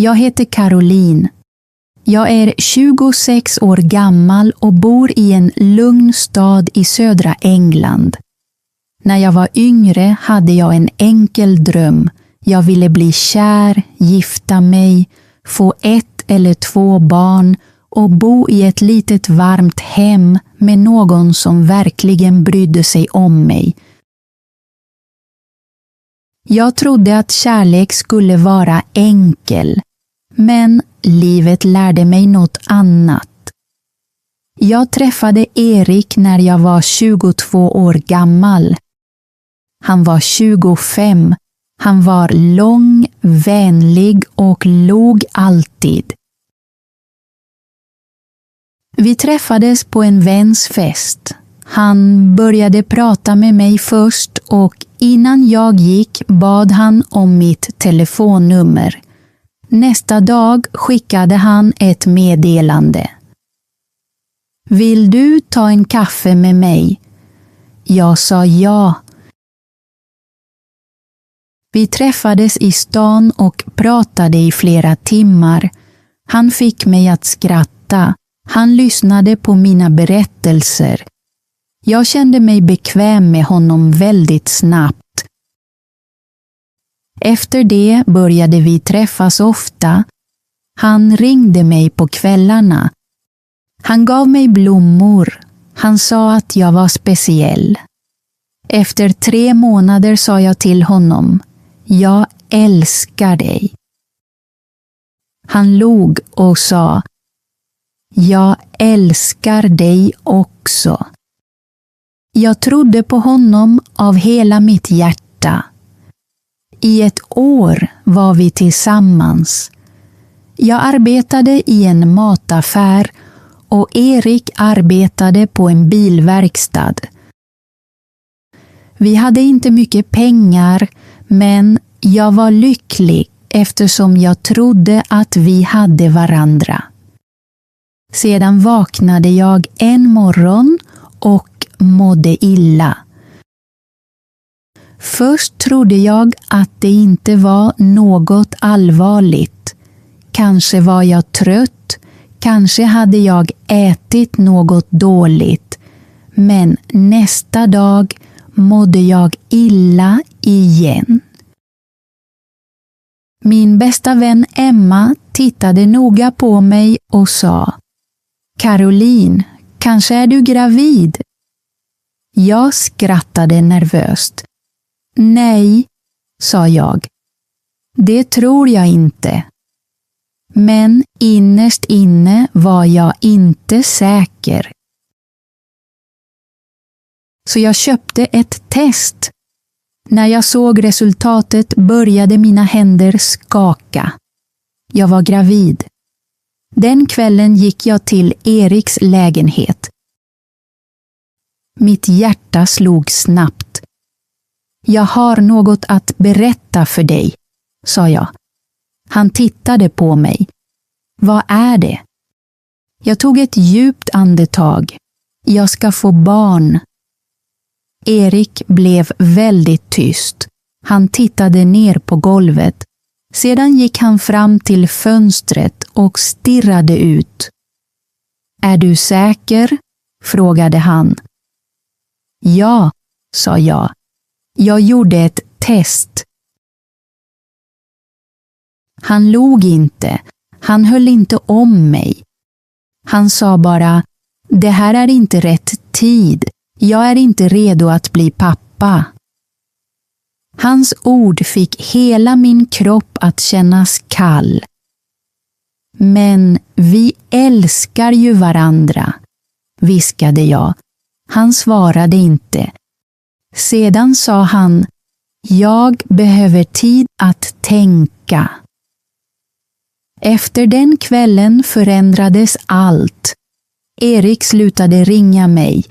Jag heter Caroline. Jag är 26 år gammal och bor i en lugn stad i södra England. När jag var yngre hade jag en enkel dröm. Jag ville bli kär, gifta mig, få 1 eller 2 barn och bo i ett litet varmt hem med någon som verkligen brydde sig om mig. Jag trodde att kärlek skulle vara enkel, men livet lärde mig något annat. Jag träffade Erik när jag var 22 år gammal. Han var 25. Han var lång, vänlig och log alltid. Vi träffades på en väns fest. Han började prata med mig först och innan jag gick bad han om mitt telefonnummer. Nästa dag skickade han ett meddelande. Vill du ta en kaffe med mig? Jag sa ja. Vi träffades i stan och pratade i flera timmar. Han fick mig att skratta. Han lyssnade på mina berättelser. Jag kände mig bekväm med honom väldigt snabbt. Efter det började vi träffas ofta. Han ringde mig på kvällarna. Han gav mig blommor. Han sa att jag var speciell. Efter 3 månader sa jag till honom: jag älskar dig. Han log och sa: jag älskar dig också. Jag trodde på honom av hela mitt hjärta. I 1 år var vi tillsammans. Jag arbetade i en mataffär och Erik arbetade på en bilverkstad. Vi hade inte mycket pengar, men jag var lycklig eftersom jag trodde att vi hade varandra. Sedan vaknade jag en morgon och mådde illa. Först trodde jag att det inte var något allvarligt. Kanske var jag trött, kanske hade jag ätit något dåligt. Men nästa dag mådde jag illa igen. Min bästa vän Emma tittade noga på mig och sa: Caroline, kanske är du gravid? Jag skrattade nervöst. Nej, sa jag. Det tror jag inte. Men innerst inne var jag inte säker. Så jag köpte ett test. När jag såg resultatet började mina händer skaka. Jag var gravid. Den kvällen gick jag till Eriks lägenhet. Mitt hjärta slog snabbt. Jag har något att berätta för dig, sa jag. Han tittade på mig. Vad är det? Jag tog ett djupt andetag. Jag ska få barn. Erik blev väldigt tyst. Han tittade ner på golvet. Sedan gick han fram till fönstret och stirrade ut. Är du säker? Frågade han. Ja, sa jag. Jag gjorde ett test. Han log inte. Han höll inte om mig. Han sa bara: det här är inte rätt tid. Jag är inte redo att bli pappa. Hans ord fick hela min kropp att kännas kall. Men vi älskar ju varandra, viskade jag. Han svarade inte. Sedan sa han: jag behöver tid att tänka. Efter den kvällen förändrades allt. Erik slutade ringa mig.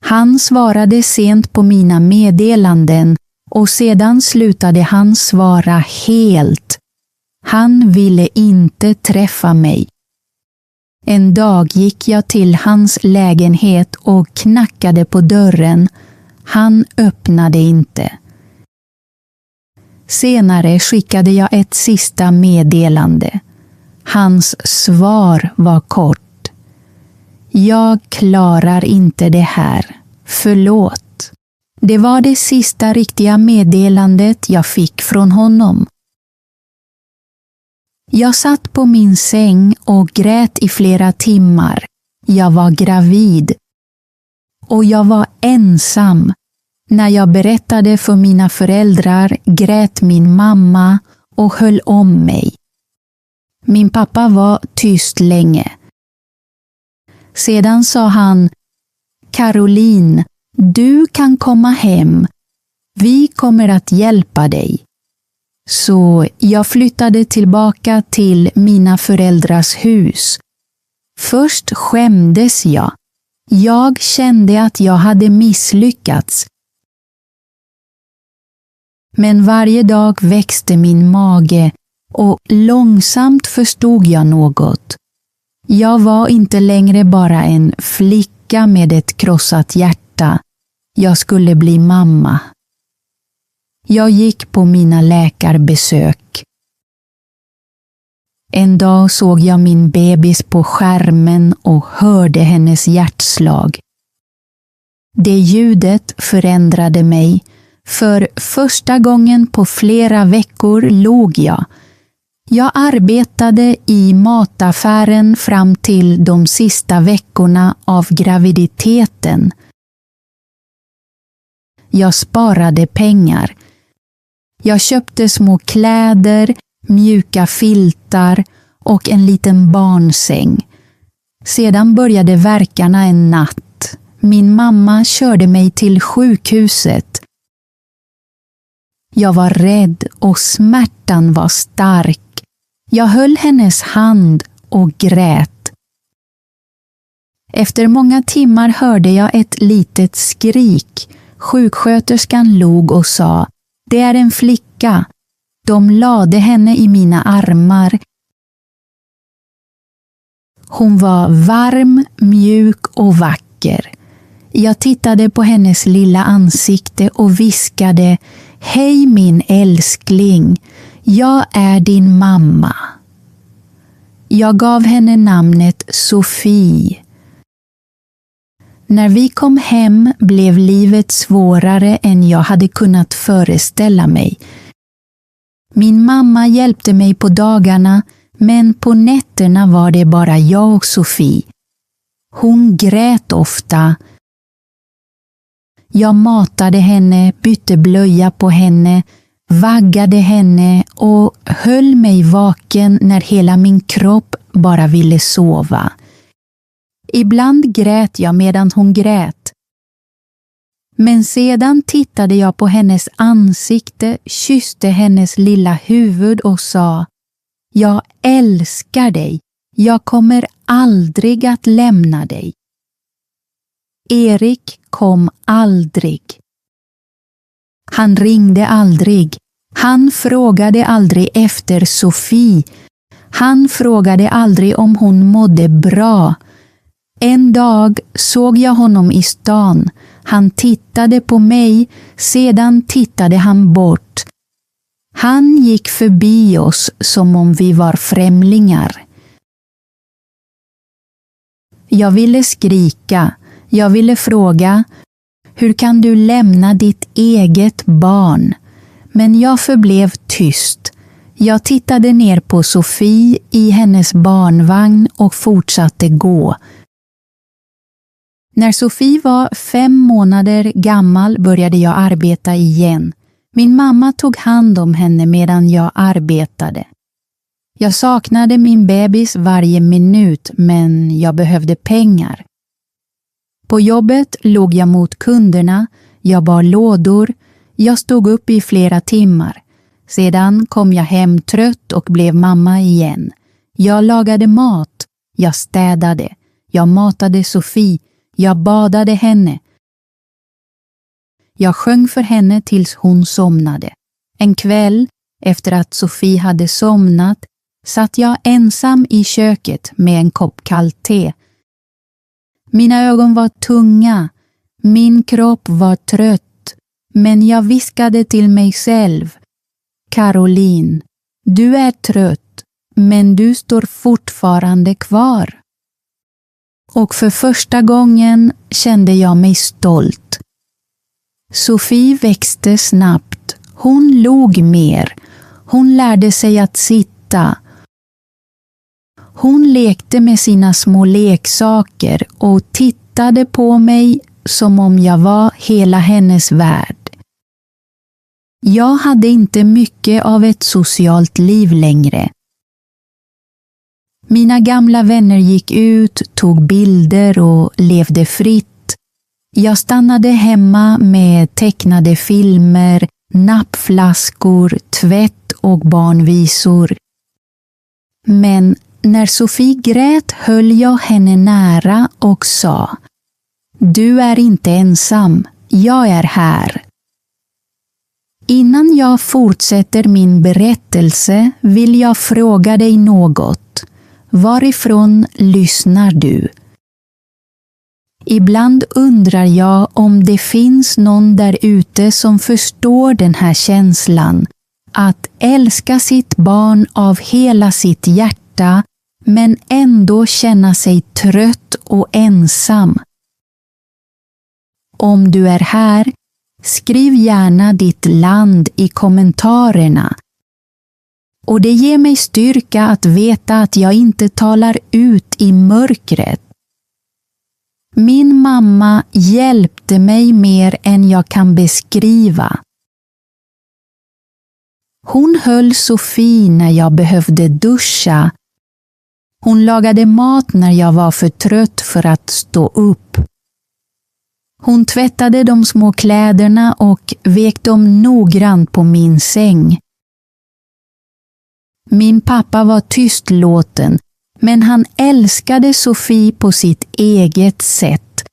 Han svarade sent på mina meddelanden och sedan slutade han svara helt. Han ville inte träffa mig. En dag gick jag till hans lägenhet och knackade på dörren. Han öppnade inte. Senare skickade jag ett sista meddelande. Hans svar var kort. Jag klarar inte det här. Förlåt. Det var det sista riktiga meddelandet jag fick från honom. Jag satt på min säng och grät i flera timmar. Jag var gravid. Och jag var ensam. När jag berättade för mina föräldrar grät min mamma och höll om mig. Min pappa var tyst länge. Sedan sa han, Caroline, du kan komma hem. Vi kommer att hjälpa dig. Så jag flyttade tillbaka till mina föräldrars hus. Först skämdes jag. Jag kände att jag hade misslyckats. Men varje dag växte min mage och långsamt förstod jag något. Jag var inte längre bara en flicka med ett krossat hjärta. Jag skulle bli mamma. Jag gick på mina läkarbesök. En dag såg jag min bebis på skärmen och hörde hennes hjärtslag. Det ljudet förändrade mig. För första gången på flera veckor log jag. Jag arbetade i mataffären fram till de sista veckorna av graviditeten. Jag sparade pengar. Jag köpte små kläder, mjuka filtar och en liten barnsäng. Sedan började värkarna en natt. Min mamma körde mig till sjukhuset. Jag var rädd och smärtan var stark. Jag höll hennes hand och grät. Efter många timmar hörde jag ett litet skrik. Sjuksköterskan log och sa, det är en flicka. De lade henne i mina armar. Hon var varm, mjuk och vacker. Jag tittade på hennes lilla ansikte och viskade, hej min älskling, jag är din mamma. Jag gav henne namnet Sofie. När vi kom hem blev livet svårare än jag hade kunnat föreställa mig. Min mamma hjälpte mig på dagarna, men på nätterna var det bara jag och Sofie. Hon grät ofta. Jag matade henne, bytte blöja på henne, vaggade henne och höll mig vaken när hela min kropp bara ville sova. Ibland grät jag medan hon grät. Men sedan tittade jag på hennes ansikte, kysste hennes lilla huvud och sa, jag älskar dig. Jag kommer aldrig att lämna dig. Erik kom aldrig. Han ringde aldrig. Han frågade aldrig efter Sofie. Han frågade aldrig om hon mådde bra. En dag såg jag honom i stan. Han tittade på mig, sedan tittade han bort. Han gick förbi oss som om vi var främlingar. Jag ville skrika. Jag ville fråga, hur kan du lämna ditt eget barn? Men jag förblev tyst. Jag tittade ner på Sofie i hennes barnvagn och fortsatte gå. När Sofie var 5 månader gammal började jag arbeta igen. Min mamma tog hand om henne medan jag arbetade. Jag saknade min bebis varje minut, men jag behövde pengar. På jobbet låg jag mot kunderna, jag bar lådor, jag stod upp i flera timmar. Sedan kom jag hem trött och blev mamma igen. Jag lagade mat, jag städade, jag matade Sofie, jag badade henne. Jag sjöng för henne tills hon somnade. En kväll, efter att Sofie hade somnat, satt jag ensam i köket med en kopp kallt te. Mina ögon var tunga, min kropp var trött, men jag viskade till mig själv. Caroline, du är trött, men du står fortfarande kvar. Och för första gången kände jag mig stolt. Sofie växte snabbt. Hon log mer. Hon lärde sig att sitta. Hon lekte med sina små leksaker och tittade på mig som om jag var hela hennes värld. Jag hade inte mycket av ett socialt liv längre. Mina gamla vänner gick ut, tog bilder och levde fritt. Jag stannade hemma med tecknade filmer, nappflaskor, tvätt och barnvisor. Men när Sofie grät höll jag henne nära och sa: Du är inte ensam, jag är här. Innan jag fortsätter min berättelse vill jag fråga dig något. Varifrån lyssnar du? Ibland undrar jag om det finns någon där ute som förstår den här känslan. Att älska sitt barn av hela sitt hjärta men ändå känna sig trött och ensam. Om du är här, skriv gärna ditt land i kommentarerna. Och det ger mig styrka att veta att jag inte talar ut i mörkret. Min mamma hjälpte mig mer än jag kan beskriva. Hon höll Sofie när jag behövde duscha. Hon lagade mat när jag var för trött för att stå upp. Hon tvättade de små kläderna och vek dem noggrant på min säng. Min pappa var tystlåten, men han älskade Sofie på sitt eget sätt.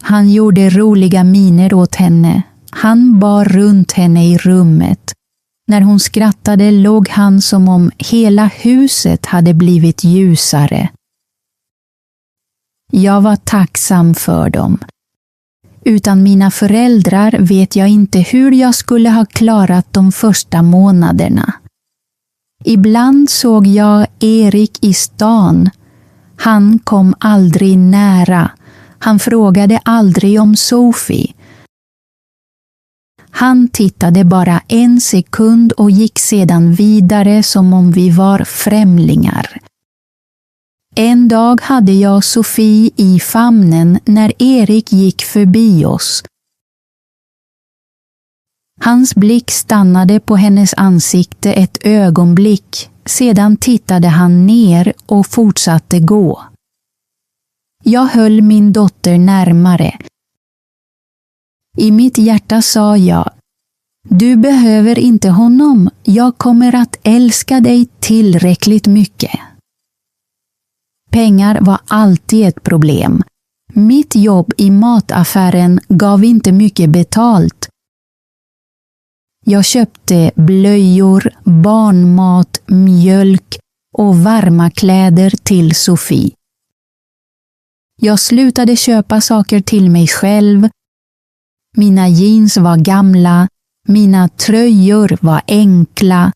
Han gjorde roliga miner åt henne. Han bar runt henne i rummet. När hon skrattade låg han som om hela huset hade blivit ljusare. Jag var tacksam för dem. Utan mina föräldrar vet jag inte hur jag skulle ha klarat de första månaderna. Ibland såg jag Erik i stan. Han kom aldrig nära. Han frågade aldrig om Sofie. Han tittade bara en sekund och gick sedan vidare som om vi var främlingar. En dag hade jag Sofie i famnen när Erik gick förbi oss. Hans blick stannade på hennes ansikte ett ögonblick, sedan tittade han ner och fortsatte gå. Jag höll min dotter närmare. I mitt hjärta sa jag: Du behöver inte honom, jag kommer att älska dig tillräckligt mycket. Pengar var alltid ett problem. Mitt jobb i mataffären gav inte mycket betalt. Jag köpte blöjor, barnmat, mjölk och varma kläder till Sofie. Jag slutade köpa saker till mig själv. Mina jeans var gamla, mina tröjor var enkla,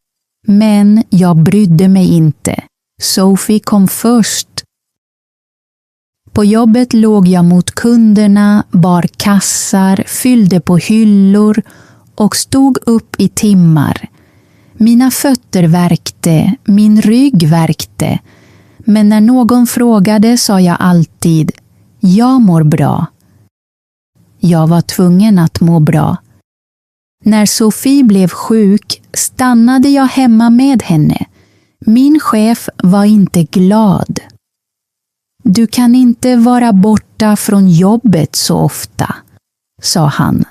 men jag brydde mig inte. Sofie kom först. På jobbet låg jag mot kunderna, bar kassar, fyllde på hyllor och stod upp i timmar. Mina fötter värkte, min rygg värkte, men när någon frågade sa jag alltid: Jag mår bra. Jag var tvungen att må bra. När Sofie blev sjuk stannade jag hemma med henne. Min chef var inte glad. Du kan inte vara borta från jobbet så ofta, sa han.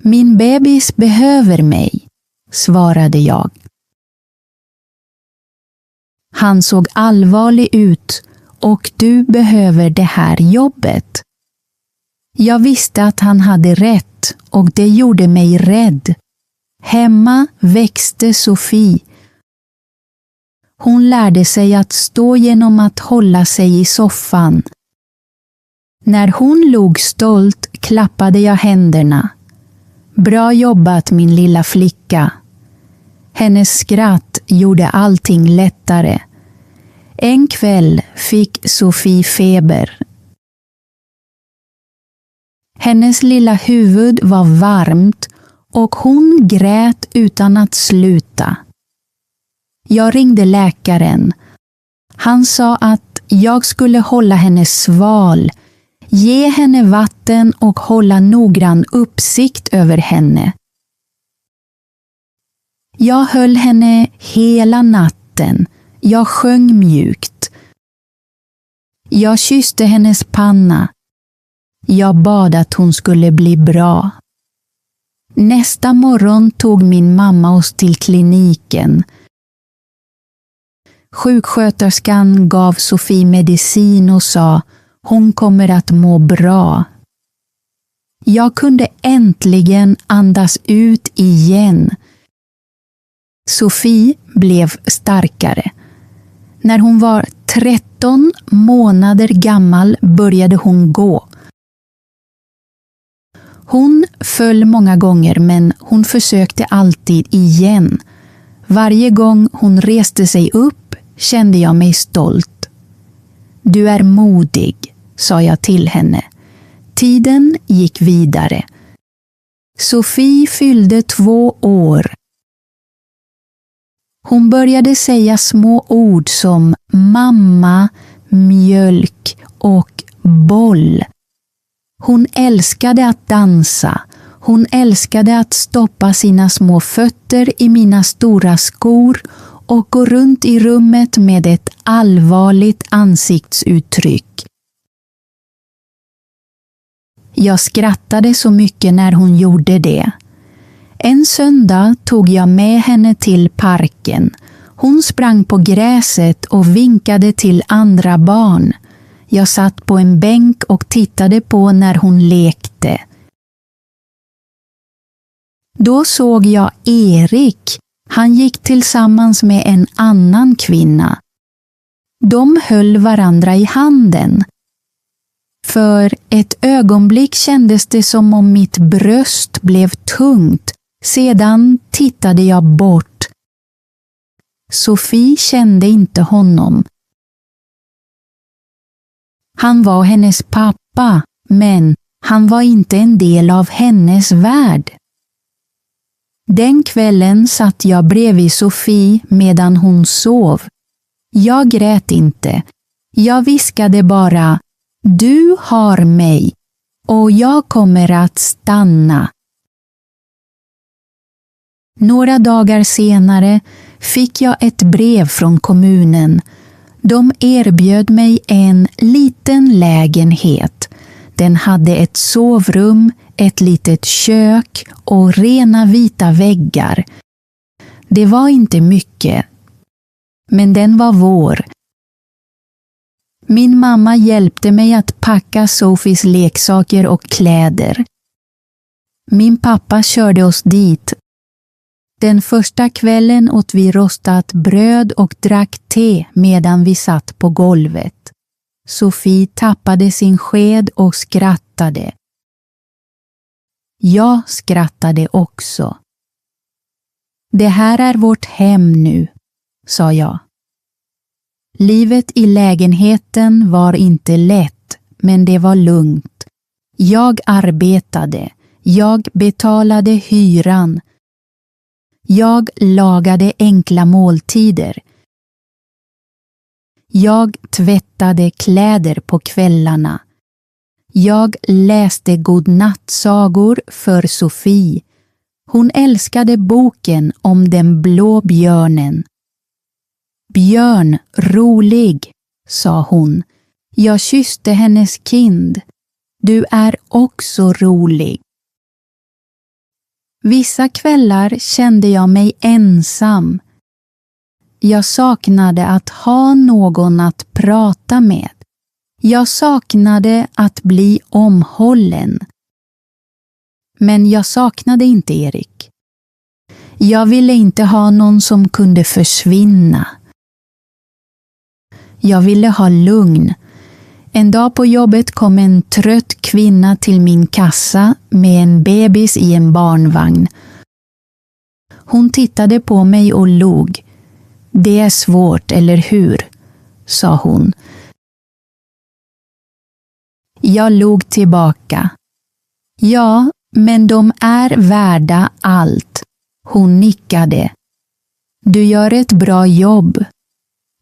Min bebis behöver mig, svarade jag. Han såg allvarlig ut och du behöver det här jobbet. Jag visste att han hade rätt och det gjorde mig rädd. Hemma växte Sofie. Hon lärde sig att stå genom att hålla sig i soffan. När hon log stolt klappade jag händerna. Bra jobbat min lilla flicka, Hennes skratt gjorde allting lättare. En kväll fick Sofie feber. Hennes lilla huvud var varmt och hon grät utan att sluta. Jag ringde läkaren. Han sa att jag skulle hålla henne sval, ge henne vatten och hålla noggrann uppsikt över henne. Jag höll henne hela natten. Jag sjöng mjukt. Jag kysste hennes panna. Jag bad att hon skulle bli bra. Nästa morgon tog min mamma oss till kliniken. Sjuksköterskan gav Sofie medicin och sa hon kommer att må bra. Jag kunde äntligen andas ut igen. Sofie blev starkare. När hon var 13 månader gammal började hon gå. Hon föll många gånger men hon försökte alltid igen. Varje gång hon reste sig upp kände jag mig stolt. Du är modig, sa jag till henne. Tiden gick vidare. Sofie fyllde 2 år. Hon började säga små ord som mamma, mjölk och boll. Hon älskade att dansa. Hon älskade att stoppa sina små fötter i mina stora skor och gå runt i rummet med ett allvarligt ansiktsuttryck. Jag skrattade så mycket när hon gjorde det. En söndag tog jag med henne till parken. Hon sprang på gräset och vinkade till andra barn. Jag satt på en bänk och tittade på när hon lekte. Då såg jag Erik. Han gick tillsammans med en annan kvinna. De höll varandra i handen. För ett ögonblick kändes det som om mitt bröst blev tungt. Sedan tittade jag bort. Sofie kände inte honom. Han var hennes pappa, men han var inte en del av hennes värld. Den kvällen satt jag bredvid Sofie medan hon sov. Jag grät inte. Jag viskade bara, du har mig och jag kommer att stanna. Några dagar senare fick jag ett brev från kommunen. De erbjöd mig en liten lägenhet. Den hade ett sovrum, ett litet kök och rena vita väggar. Det var inte mycket, men den var vår. Min mamma hjälpte mig att packa Sofies leksaker och kläder. Min pappa körde oss dit. Den första kvällen åt vi rostat bröd och drack te medan vi satt på golvet. Sofie tappade sin sked och skrattade. Jag skrattade också. Det här är vårt hem nu, sa jag. Livet i lägenheten var inte lätt, men det var lugnt. Jag arbetade. Jag betalade hyran. Jag lagade enkla måltider. Jag tvättade kläder på kvällarna. Jag läste godnattsagor för Sofie. Hon älskade boken om den blå björnen. Björn, rolig, sa hon. Jag kysste hennes kind. Du är också rolig. Vissa kvällar kände jag mig ensam. Jag saknade att ha någon att prata med. Jag saknade att bli omhållen. Men jag saknade inte Erik. Jag ville inte ha någon som kunde försvinna. Jag ville ha lugn. En dag på jobbet kom en trött kvinna till min kassa med en bebis i en barnvagn. Hon tittade på mig och log. Det är svårt, eller hur? Sa hon. Jag log tillbaka. Ja, men de är värda allt. Hon nickade. Du gör ett bra jobb.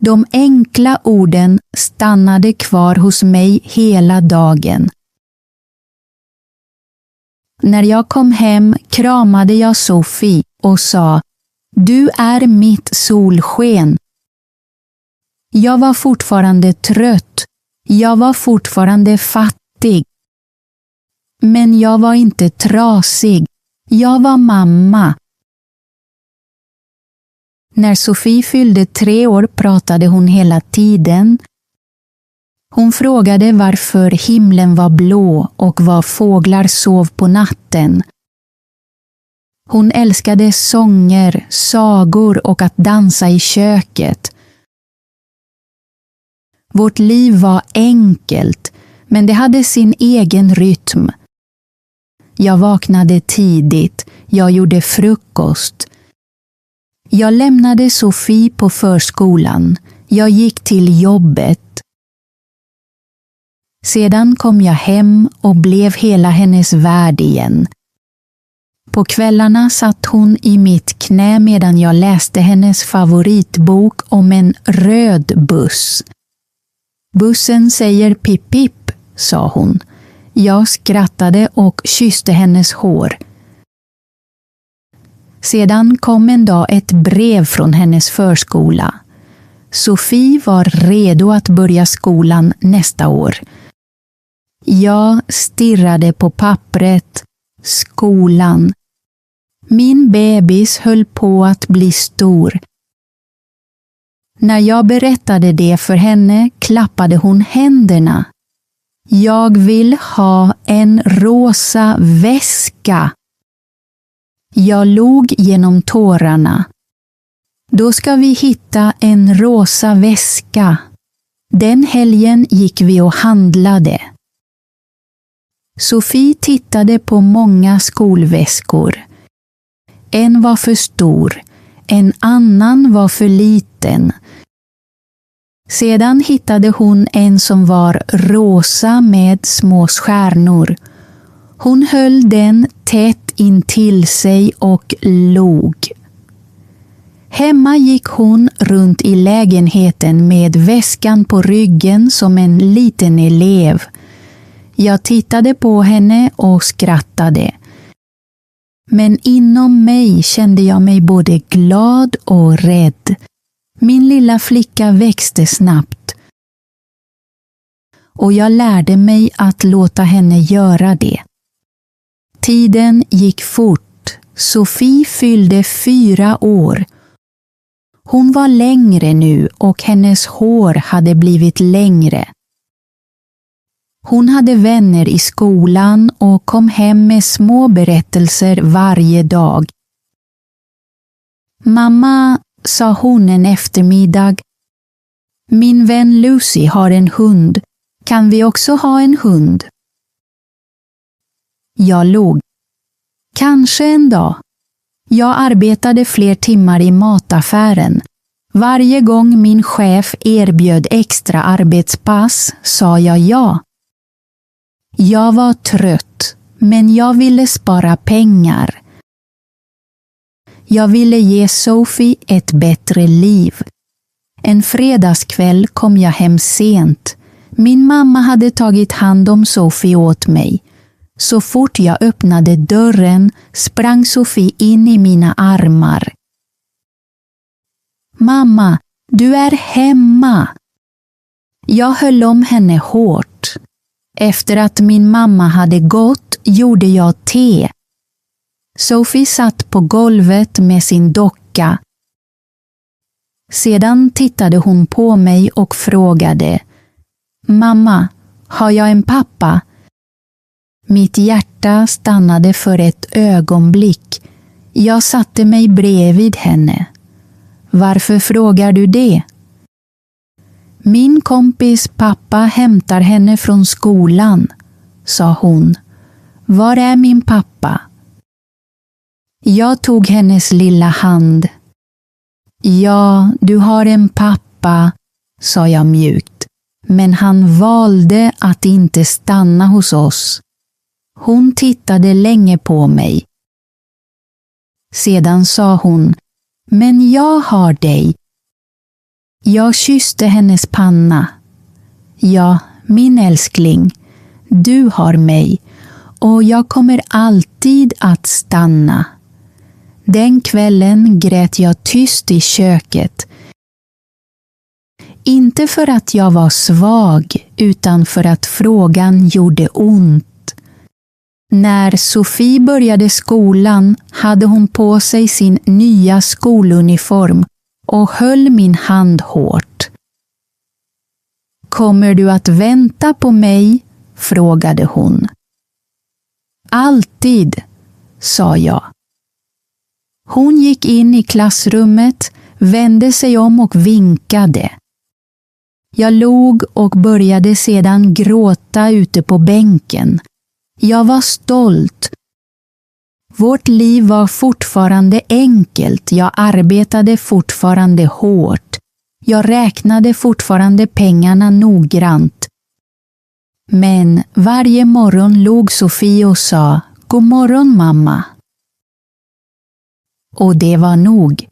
De enkla orden stannade kvar hos mig hela dagen. När jag kom hem kramade jag Sophie och sa: Du är mitt solsken. Jag var fortfarande trött. Jag var fortfarande fattig. Men jag var inte trasig. Jag var mamma. När Sophie fyllde 3 år pratade hon hela tiden. Hon frågade varför himlen var blå och var fåglar sov på natten. Hon älskade sånger, sagor och att dansa i köket. Vårt liv var enkelt, men det hade sin egen rytm. Jag vaknade tidigt, jag gjorde frukost. Jag lämnade Sophie på förskolan. Jag gick till jobbet. Sedan kom jag hem och blev hela hennes värld igen. På kvällarna satt hon i mitt knä medan jag läste hennes favoritbok om en röd buss. Bussen säger pip pip, sa hon. Jag skrattade och kysste hennes hår. Sedan kom en dag ett brev från hennes förskola. Sophie var redo att börja skolan nästa år. Jag stirrade på pappret, skolan. Min bebis höll på att bli stor. När jag berättade det för henne klappade hon händerna. Jag vill ha en rosa väska. Jag log genom tårarna. Då ska vi hitta en rosa väska. Den helgen gick vi och handlade. Sophie tittade på många skolväskor. En var för stor, en annan var för liten. Sedan hittade hon en som var rosa med små stjärnor. Hon höll den tätt intill sig och log. Hemma gick hon runt i lägenheten med väskan på ryggen som en liten elev. Jag tittade på henne och skrattade. Men inom mig kände jag mig både glad och rädd. Min lilla flicka växte snabbt. Och jag lärde mig att låta henne göra det. Tiden gick fort. Sophie fyllde 4 år. Hon var längre nu och hennes hår hade blivit längre. Hon hade vänner i skolan och kom hem med små berättelser varje dag. Mamma, sa hon en eftermiddag. Min vän Lucy har en hund. Kan vi också ha en hund? Jag log. Kanske en dag. Jag arbetade fler timmar i mataffären. Varje gång min chef erbjöd extra arbetspass sa jag ja. Jag var trött, men jag ville spara pengar. Jag ville ge Sophie ett bättre liv. En fredagskväll kom jag hem sent. Min mamma hade tagit hand om Sophie åt mig. Så fort jag öppnade dörren sprang Sophie in i mina armar. Mamma, du är hemma! Jag höll om henne hårt. Efter att min mamma hade gått gjorde jag te. Sophie satt på golvet med sin docka. Sedan tittade hon på mig och frågade: Mamma, har jag en pappa? Mitt hjärta stannade för ett ögonblick. Jag satte mig bredvid henne. Varför frågar du det? Min kompis pappa hämtar henne från skolan, sa hon. Var är min pappa? Jag tog hennes lilla hand. Ja, du har en pappa, sa jag mjukt, men han valde att inte stanna hos oss. Hon tittade länge på mig. Sedan sa hon, men jag har dig. Jag kysste hennes panna. Ja, min älskling, du har mig och jag kommer alltid att stanna. Den kvällen grät jag tyst i köket. Inte för att jag var svag, utan för att frågan gjorde ont. När Sofie började skolan hade hon på sig sin nya skoluniform och höll min hand hårt. Kommer du att vänta på mig? Frågade hon. Alltid, sa jag. Hon gick in i klassrummet, vände sig om och vinkade. Jag log och började sedan gråta ute på bänken. Jag var stolt. Vårt liv var fortfarande enkelt. Jag arbetade fortfarande hårt. Jag räknade fortfarande pengarna noggrant. Men varje morgon log Sofie och sa, God morgon mamma. Och det var nog.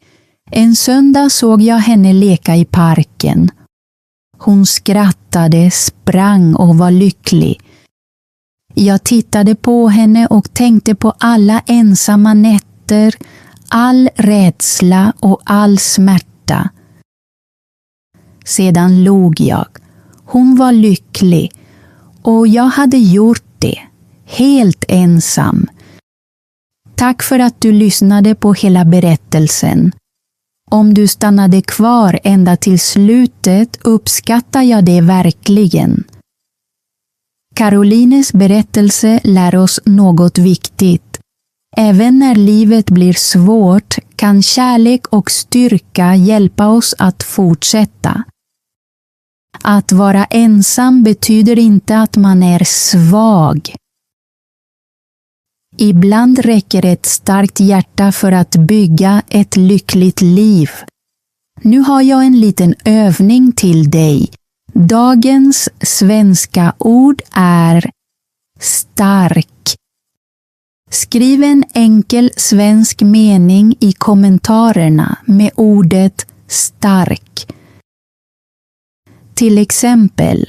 En söndag såg jag henne leka i parken. Hon skrattade, sprang och var lycklig. Jag tittade på henne och tänkte på alla ensamma nätter, all rädsla och all smärta. Sedan log jag. Hon var lycklig och jag hade gjort det, helt ensam. Tack för att du lyssnade på hela berättelsen. Om du stannade kvar ända till slutet uppskattar jag det verkligen. Carolines berättelse lär oss något viktigt. Även när livet blir svårt kan kärlek och styrka hjälpa oss att fortsätta. Att vara ensam betyder inte att man är svag. Ibland räcker ett starkt hjärta för att bygga ett lyckligt liv. Nu har jag en liten övning till dig. Dagens svenska ord är stark. Skriv en enkel svensk mening i kommentarerna med ordet stark. Till exempel,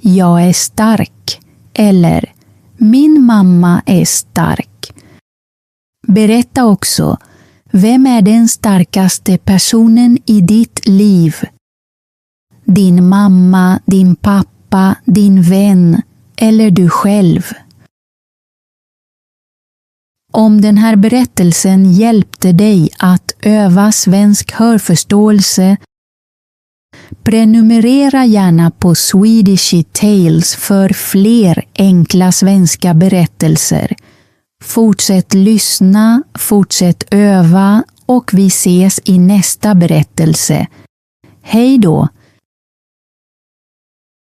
jag är stark eller min mamma är stark. Berätta också, vem är den starkaste personen i ditt liv? Din mamma, din pappa, din vän eller du själv? Om den här berättelsen hjälpte dig att öva svensk hörförståelse, prenumerera gärna på Swedishy Tales för fler enkla svenska berättelser. Fortsätt lyssna, fortsätt öva och vi ses i nästa berättelse. Hej då!